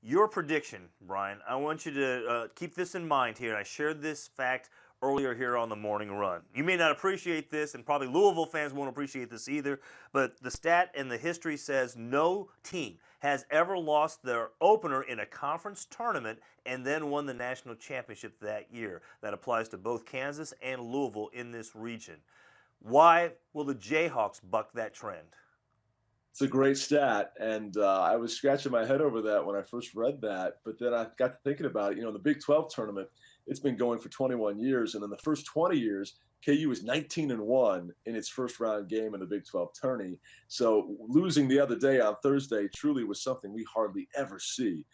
Your prediction, Brian, I want you to keep this in mind here. And I shared this fact earlier here on the morning run. You may not appreciate this, and probably Louisville fans won't appreciate this either, but the stat and the history says no team has ever lost their opener in a conference tournament and then won the national championship that year. That applies to both Kansas and Louisville in this region. Why will the Jayhawks buck that trend? It's a great stat, and I was scratching my head over that when I first read that. But then I got to thinking about it. You know, the Big 12 tournament, it's been going for 21 years, and in the first 20 years, KU was 19-1 in its first round game in the Big 12 tourney. So losing the other day on Thursday truly was something we hardly ever see.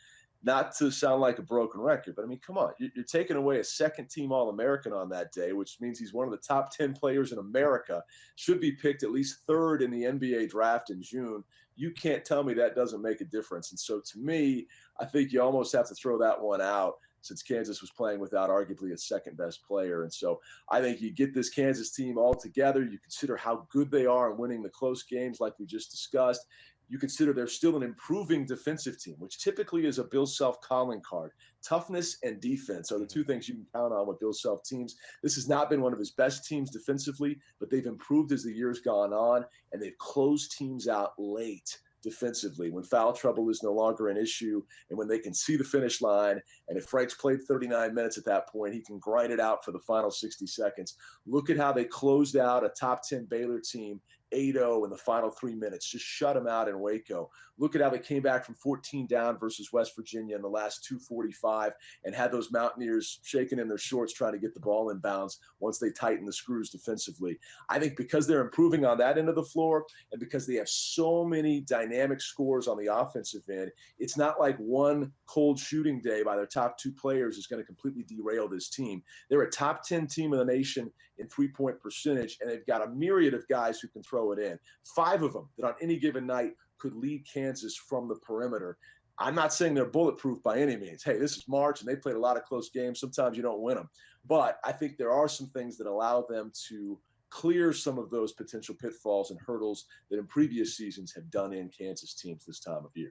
Not to sound like a broken record, but I mean, come on, you're taking away a second team All American on that day, which means he's one of the top 10 players in America, should be picked at least third in the NBA draft in June. You can't tell me that doesn't make a difference. And so to me, I think you almost have to throw that one out since Kansas was playing without arguably its second best player. And so I think you get this Kansas team all together. You consider how good they are in winning the close games like we just discussed. You consider they're still an improving defensive team, which typically is a Bill Self calling card. Toughness and defense are the two things you can count on with Bill Self teams. This has not been one of his best teams defensively, but they've improved as the year's gone on, and they've closed teams out late defensively when foul trouble is no longer an issue and when they can see the finish line. And if Frank's played 39 minutes at that point, he can grind it out for the final 60 seconds. Look at how they closed out a top 10 Baylor team 8-0 in the final 3 minutes. Just shut them out in Waco. Look at how they came back from 14 down versus West Virginia in the last 2:45 and had those Mountaineers shaking in their shorts trying to get the ball in bounds once they tighten the screws defensively. I think because they're improving on that end of the floor and because they have so many dynamic scores on the offensive end, it's not like one cold shooting day by their top two players is going to completely derail this team. They're a top 10 team in the nation in three-point percentage, and they've got a myriad of guys who can throw it in. 5 of them that on any given night could lead Kansas from the perimeter. I'm not saying they're bulletproof by any means. Hey, this is March, and they played a lot of close games. Sometimes you don't win them. But I think there are some things that allow them to clear some of those potential pitfalls and hurdles that in previous seasons have done in Kansas teams this time of year.